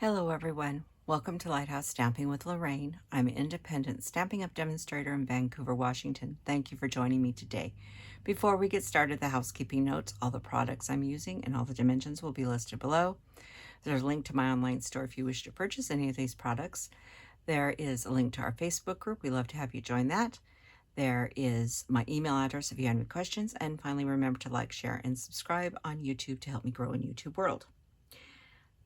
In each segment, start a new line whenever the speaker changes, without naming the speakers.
Hello everyone, welcome to Lighthouse Stamping with Lorraine. I'm an independent Stampin' Up! Demonstrator in Vancouver, Washington. Thank you for joining me today. Before we get started, the housekeeping notes, all the products I'm using and all the dimensions will be listed below. There's a link to my online store if you wish to purchase any of these products. There is a link to our Facebook group. We'd love to have you join that. There is my email address if you have any questions. And finally, remember to like, share, and subscribe on YouTube to help me grow in YouTube world.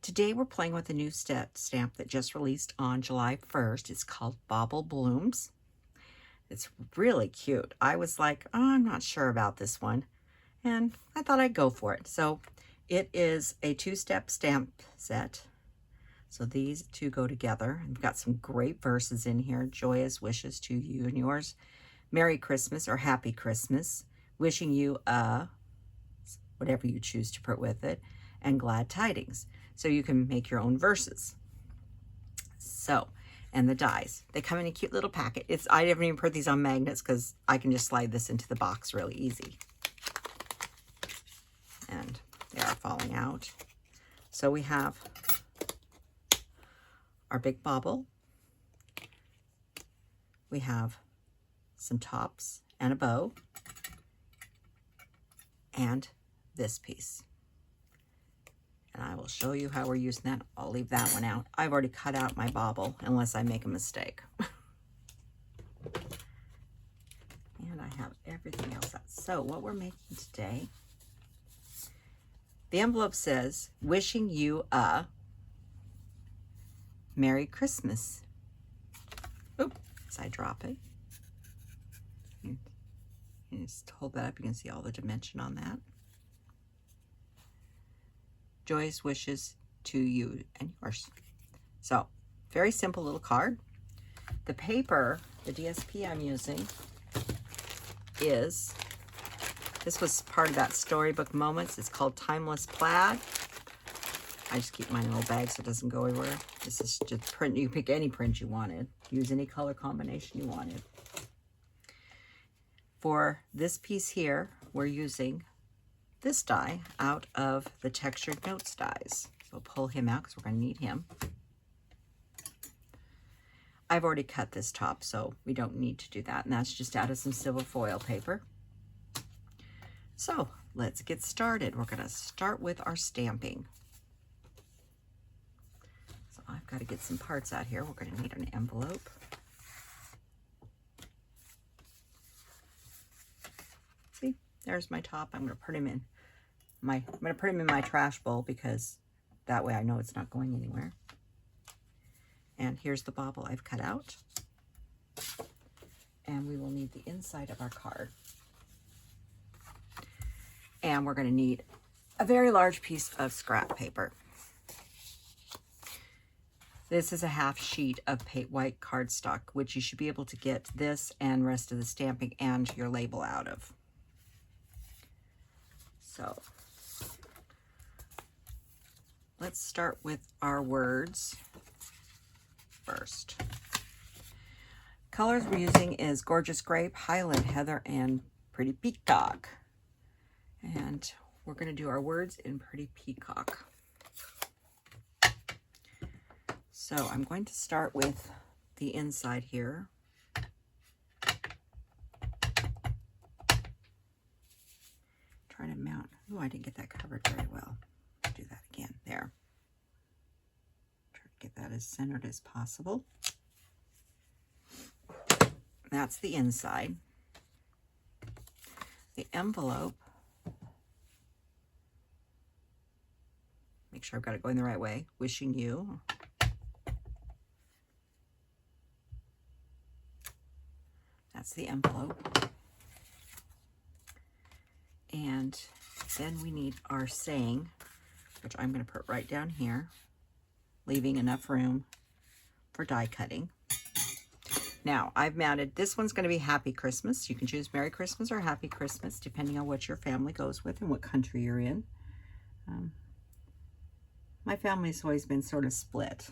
Today we're playing with a new stamp that just released on July 1st. It's called Bauble Blooms. It's really cute. I was like, oh, I'm not sure about this one. And I thought I'd go for it. So it is a two-step stamp set. So these two go together. I've got some great verses in here. Joyous wishes to you and yours. Merry Christmas or Happy Christmas. Wishing you a, whatever you choose to put with it. And glad tidings. So you can make your own verses. So, and the dies. They come in a cute little packet. I haven't even put these on magnets because I can just slide this into the box really easy. And they are falling out. So we have our big bauble. We have some tops and a bow. And this piece. And I will show you how we're using that. I'll leave that one out. I've already cut out my bauble unless I make a mistake. And I have everything else out. So what we're making today, the envelope says, wishing you a Merry Christmas. Oop, as I drop it. You just hold that up, you can see all the dimension on that. Joyous wishes to you and yours. So, very simple little card. The paper, the DSP I'm using is, this was part of that Storybook Moments. It's called Timeless Plaid. I just keep mine in a little bag so it doesn't go everywhere. This is just print. You pick any print you wanted. Use any color combination you wanted. For this piece here, we're using this die out of the Textured Notes dies. So pull him out because we're going to need him. I've already cut this top, so we don't need to do that. And that's just out of some silver foil paper. So let's get started. We're going to start with our stamping. So I've got to get some parts out here. We're going to need an envelope. See, there's my top. I'm going to put him in. I'm going to put him in my trash bowl because that way I know it's not going anywhere. And here's the bauble I've cut out. And we will need the inside of our card. And we're going to need a very large piece of scrap paper. This is a half sheet of white cardstock, which you should be able to get this and rest of the stamping and your label out of. So let's start with our words first. Colors we're using is Gorgeous Grape, Highland Heather, and Pretty Peacock. And we're going to do our words in Pretty Peacock. So I'm going to start with the inside here. Try to mount. Oh, I didn't get that covered very well. Do that again. There. Try to get that as centered as possible. That's the inside. The envelope. Make sure I've got it going the right way. Wishing you. That's the envelope. And then we need our saying, which I'm going to put right down here, leaving enough room for die cutting. Now, I've mounted, this one's going to be Happy Christmas. You can choose Merry Christmas or Happy Christmas, depending on what your family goes with and what country you're in. My family's always been sort of split,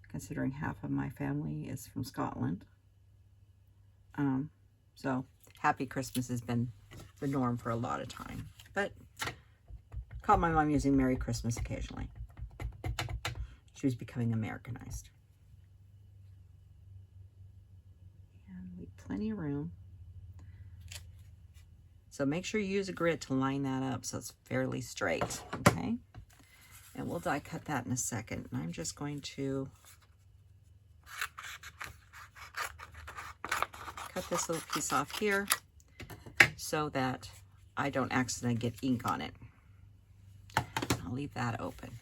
considering half of my family is from Scotland. So Happy Christmas has been the norm for a lot of time, but caught my mom using Merry Christmas occasionally. She was becoming Americanized. And leave plenty of room. So make sure you use a grit to line that up so it's fairly straight, okay? And we'll die cut that in a second. And I'm just going to cut this little piece off here so that I don't accidentally get ink on it. I'll leave that open.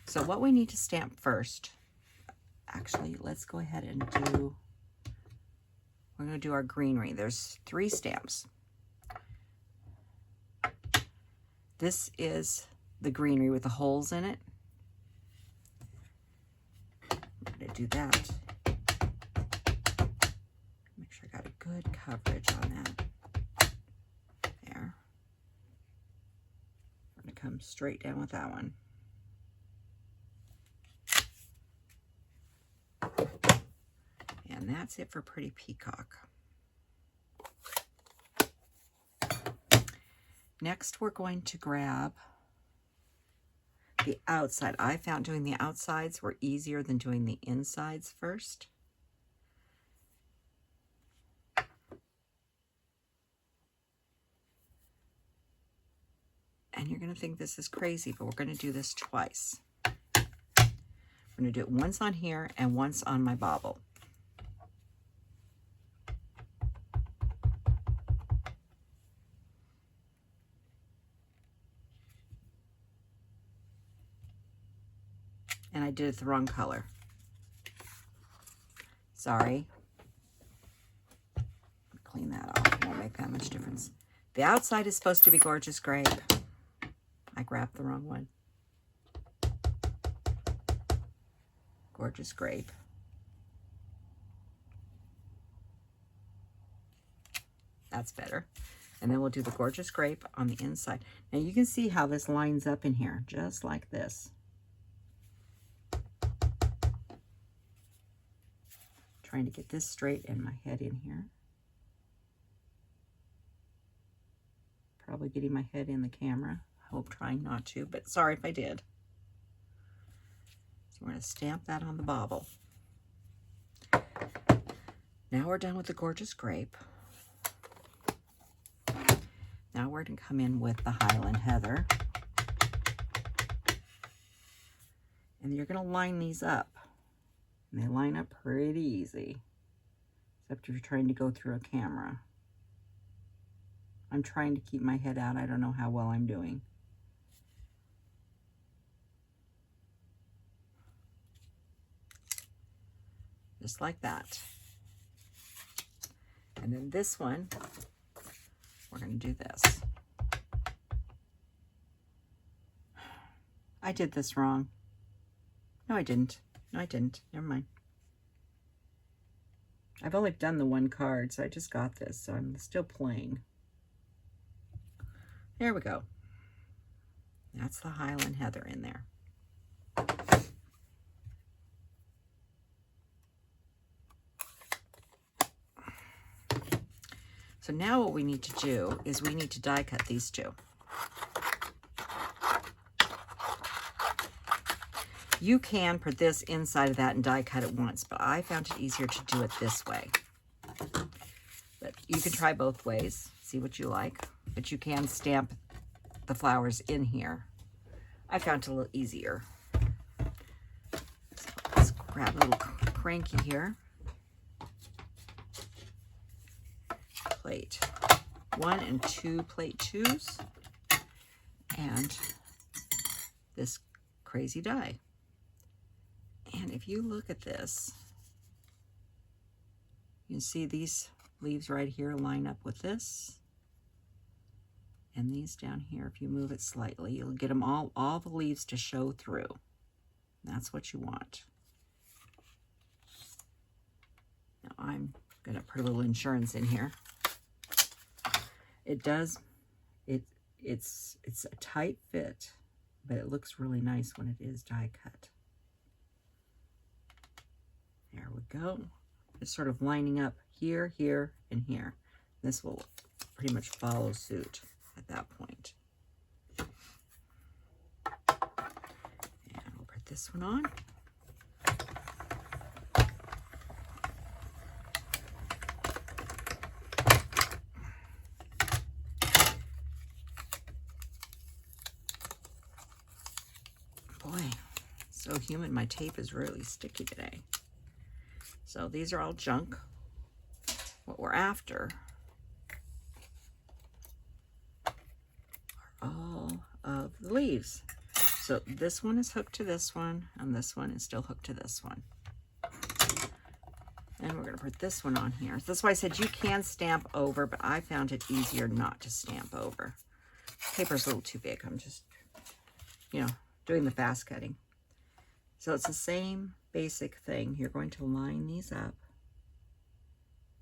So what we need to stamp first, actually, let's go ahead and do, we're going to do our greenery. There's 3 stamps. This is the greenery with the holes in it. I'm going to do that. Make sure I got a good coverage on that. There. I'm going to come straight down with that one. And that's it for Pretty Peacock. Next, we're going to grab the outside. I found doing the outsides were easier than doing the insides first. And you're going to think this is crazy, but we're going to do this twice. I'm going to do it once on here and once on my bauble. And I did it the wrong color. Sorry. Clean that off. It won't make that much difference. The outside is supposed to be Gorgeous Grape. I grabbed the wrong one. Gorgeous Grape. That's better. And then we'll do the Gorgeous Grape on the inside. Now you can see how this lines up in here, just like this. Trying to get this straight and my head in here. Probably getting my head in the camera. I hope trying not to, but sorry if I did. So we're going to stamp that on the bauble. Now we're done with the Gorgeous Grape. Now we're going to come in with the Highland Heather. And you're going to line these up. And they line up pretty easy, except if you're trying to go through a camera. I'm trying to keep my head out. I don't know how well I'm doing. Just like that. And then this one, we're going to do this. I did this wrong. No, I didn't. No, I didn't. Never mind. I've only done the one card, so I just got this, so I'm still playing. There we go. That's the Highland Heather in there. So now what we need to do is we need to die cut these 2. You can put this inside of that and die cut it once, but I found it easier to do it this way. But you can try both ways, see what you like, but you can stamp the flowers in here. I found it a little easier. So let's grab a little cranky here. Plate 1 and 2 plate 2s, and this crazy die. And if you look at this, you can see these leaves right here line up with this. And these down here, if you move it slightly, you'll get them all the leaves to show through. That's what you want. Now I'm gonna put a little insurance in here. It does, it's a tight fit, but it looks really nice when it is die cut. There we go. It's sort of lining up here, here, and here. This will pretty much follow suit at that point. And we'll put this one on. Boy, so humid. My tape is really sticky today. So these are all junk. What we're after are all of the leaves. So this one is hooked to this one, and this one is still hooked to this one. And we're going to put this one on here. That's why I said you can stamp over, but I found it easier not to stamp over. Paper's a little too big. I'm just, you know, doing the fast cutting. So it's the same basic thing. You're going to line these up.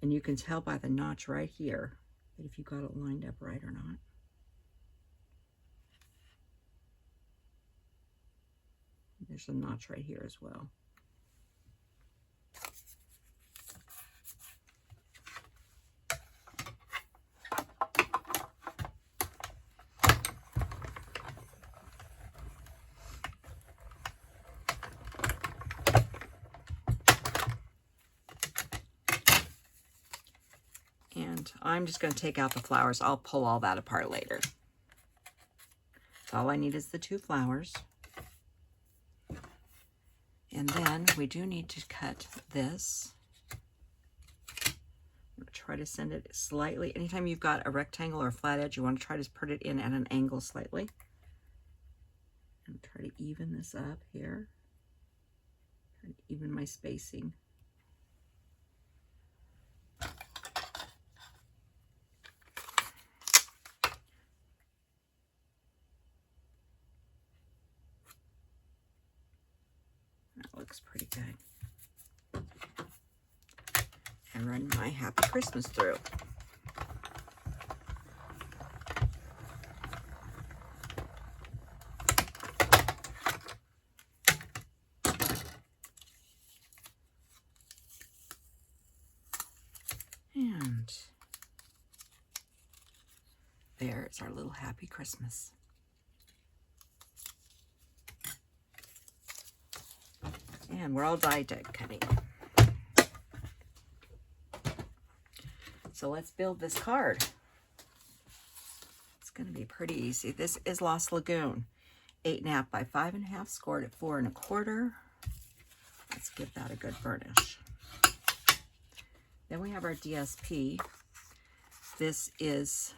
And you can tell by the notch right here that if you got it lined up right or not. There's a notch right here as well. And I'm just going to take out the flowers. I'll pull all that apart later. So all I need is the 2 flowers. And then we do need to cut this. I'm going to try to send it slightly. Anytime you've got a rectangle or a flat edge, you want to try to put it in at an angle slightly. And try to even this up here. Try to even my spacing. Looks pretty good. And run my Happy Christmas through. And there's our little Happy Christmas. And we're all die cutting. So let's build this card. It's going to be pretty easy. This is Lost Lagoon, 8.5 by 5.5, scored at 4 1/4. Let's give that a good burnish. Then we have our DSP. This is,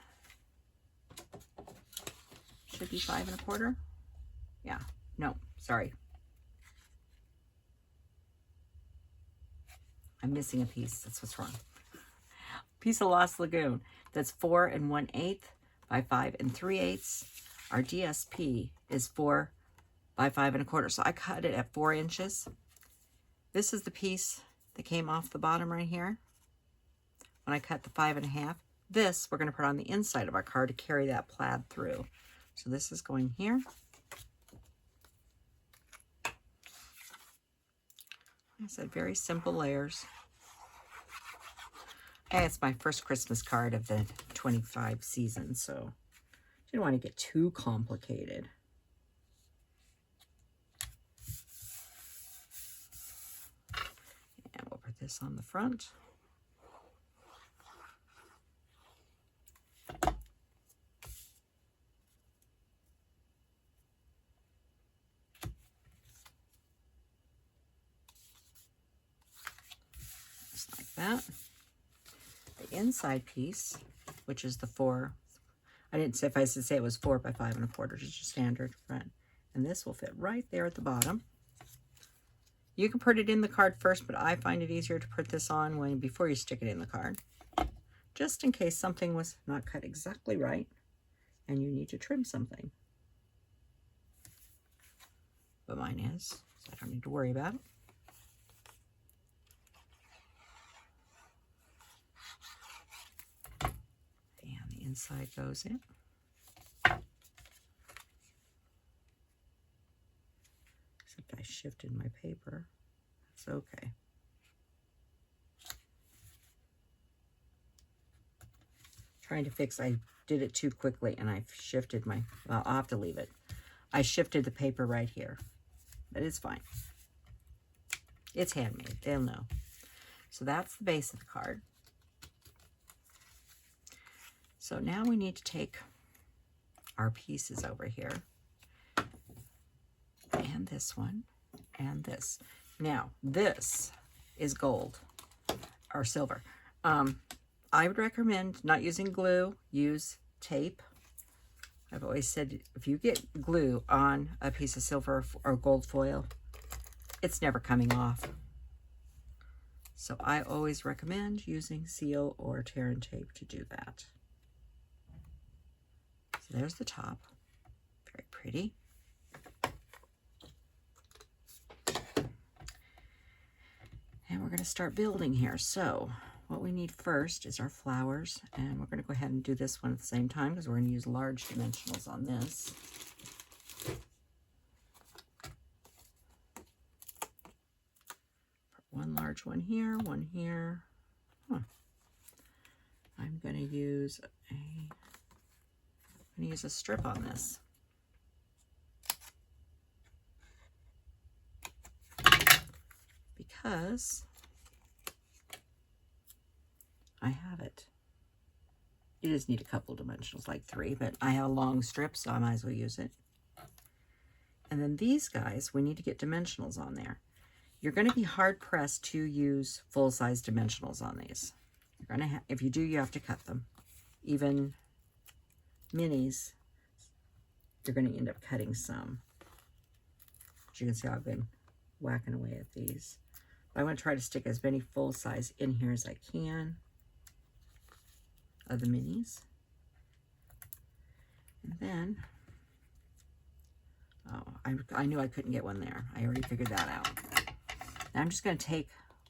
should be 5 1/4. Yeah, no, sorry. I'm missing a piece. That's what's wrong. Piece of Lost Lagoon. That's 4 1/8 by 5 3/8. Our DSP is 4 by 5 1/4. So I cut it at 4 inches. This is the piece that came off the bottom right here when I cut the 5 1/2. This we're going to put on the inside of our card to carry that plaid through. So this is going here. I said very simple layers. And it's my first Christmas card of the 25 season, so didn't want to get too complicated. And we'll put this on the front. Just like that. The inside piece, which is the 4, I didn't say, if I should say it was 4 by 5 1/4, just your standard front. And this will fit right there at the bottom. You can put it in the card first, but I find it easier to put this on before you stick it in the card. Just in case something was not cut exactly right and you need to trim something. But mine is, so I don't need to worry about it. Inside goes in. Except I shifted my paper. It's okay. Trying to fix, I did it too quickly and I shifted my, well, I'll have to leave it. I shifted the paper right here. but it's fine. It's handmade, they'll know. So that's the base of the card. So now we need to take our pieces over here, and this one, and this. Now, this is gold, or silver. I would recommend not using glue, use tape. I've always said if you get glue on a piece of silver or gold foil, it's never coming off. So I always recommend using seal or tear and tape to do that. So there's the top, very pretty. And we're going to start building here. So what we need first is our flowers, and we're going to go ahead and do this one at the same time because we're going to use large dimensionals on this. One large one here, one here. I'm going to use a strip on this. Because I have it. You just need a couple dimensionals, like 3, but I have a long strip, so I might as well use it. And then these guys, we need to get dimensionals on there. You're going to be hard pressed to use full-size dimensionals on these. You're going to if you do, you have to cut them. Even minis, you're going to end up cutting some. As you can see, I've been whacking away at these. But I'm going to try to stick as many full-size in here as I can of the minis. And then, I knew I couldn't get one there. I already figured that out. Now I'm just going to take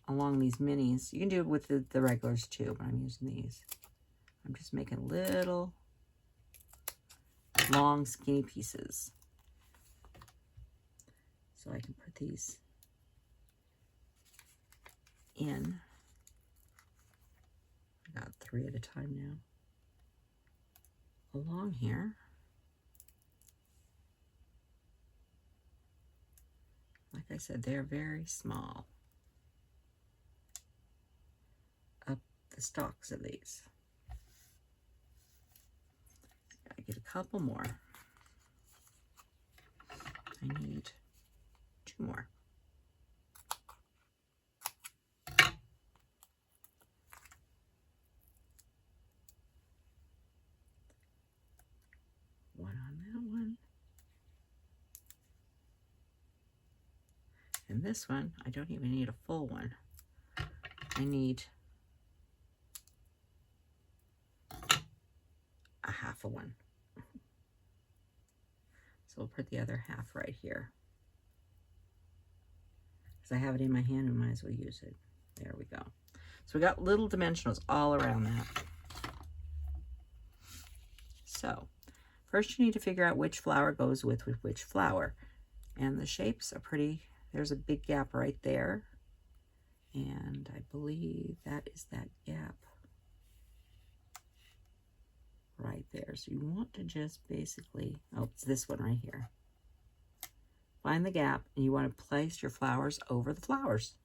along these minis. You can do it with the regulars too, but I'm using these. I'm just making little long skinny pieces. So I can put these in. I got 3 at a time now. Along here. Like I said, they're very small. Up the stalks of these. I get a couple more. I need 2 more. One on that one. And this one, I don't even need a full one. I need a half a one. So we'll put the other half right here. Because I have it in my hand, and might as well use it. There we go. So we got little dimensionals all around that. So first you need to figure out which flower goes with which flower. And the shapes are pretty. There's a big gap right there. And I believe that is that gap right there. So you want to just basically, oh, it's this one right here. Find the gap, and you want to place your flowers over the flowers.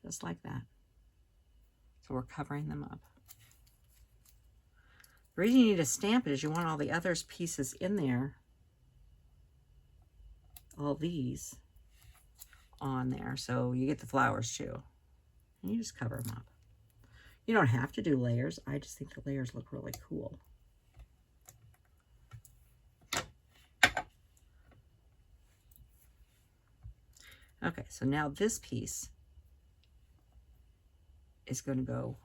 Just like that. So we're covering them up. The reason you need to stamp it is you want all the other pieces in there, all these on there, so you get the flowers too. And you just cover them up. You don't have to do layers. I just think the layers look really cool. Okay, so now this piece is going to go,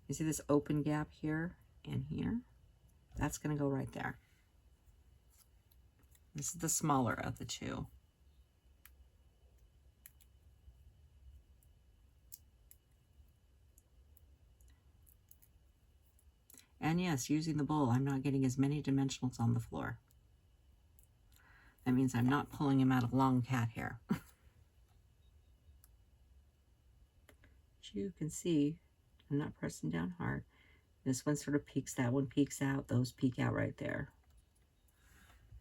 you see this open gap here and here? That's going to go right there. This is the smaller of the two. And yes, using the bowl, I'm not getting as many dimensionals on the floor. That means I'm not pulling him out of long cat hair. As you can see, I'm not pressing down hard. This one sort of peeks, that one peeks out, those peek out right there.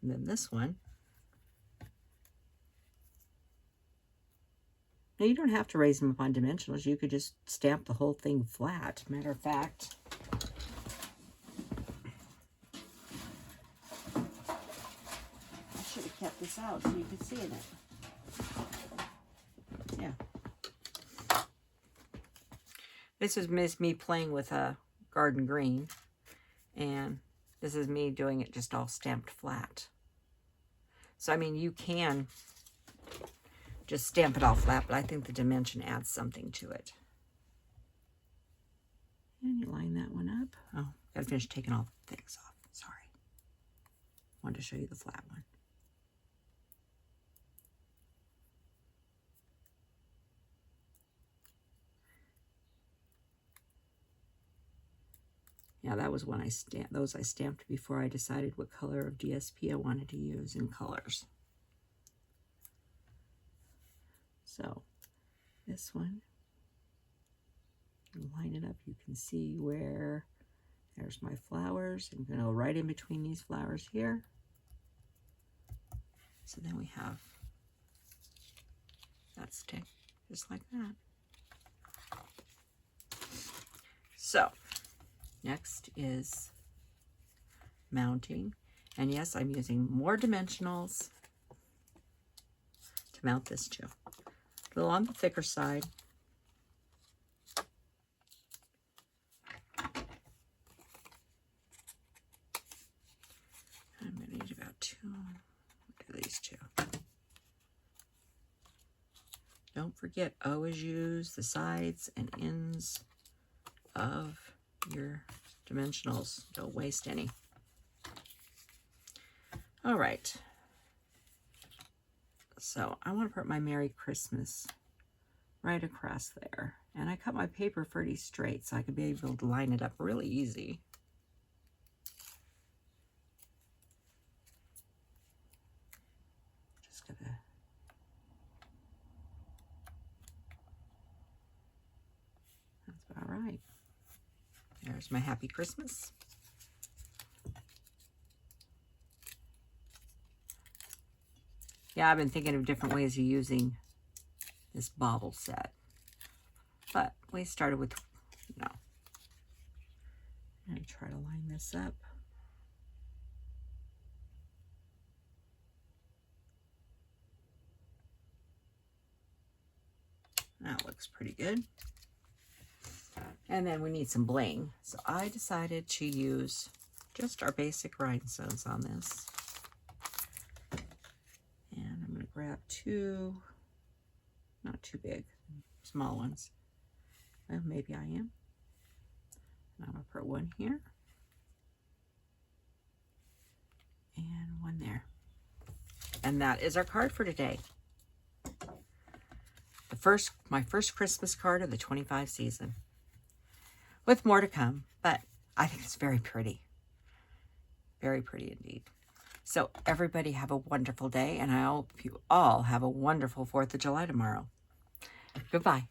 And then this one, Now, you don't have to raise them up on dimensionals. You could just stamp the whole thing flat. Matter of fact, I should have kept this out so you could see in it. Yeah. This is me playing with a garden green, and this is me doing it just all stamped flat. So, I mean, you can just stamp it all flat, but I think the dimension adds something to it. And you line that one up. Oh, gotta finish taking all the things off. Sorry. Wanted to show you the flat one. Yeah, that was when I stamped those. I stamped before I decided what color of DSP I wanted to use in colors. So this one, you line it up. You can see where there's my flowers. I'm going to go right in between these flowers here. So then we have that stick just like that. So next is mounting. And yes, I'm using more dimensionals to mount this too. A little on the thicker side. I'm going to need about two. Look at these two. Don't forget, always use the sides and ends of your dimensionals. Don't waste any. All right. So I want to put my Merry Christmas right across there. And I cut my paper pretty straight so I could be able to line it up really easy. Just gotta... That's about right. There's my Happy Christmas. Yeah, I've been thinking of different ways of using this Bauble set. But we started with, I'm going to try to line this up. That looks pretty good. And then we need some bling. So I decided to use just our basic rhinestones on this. And I'm going to grab two, not too big, small ones. Well, maybe I am. And I'm going to put one here. And one there. And that is our card for today. My first Christmas card of the 25 season. With more to come, but I think it's very pretty. Very pretty indeed. So everybody have a wonderful day, and I hope you all have a wonderful 4th of July tomorrow. Goodbye.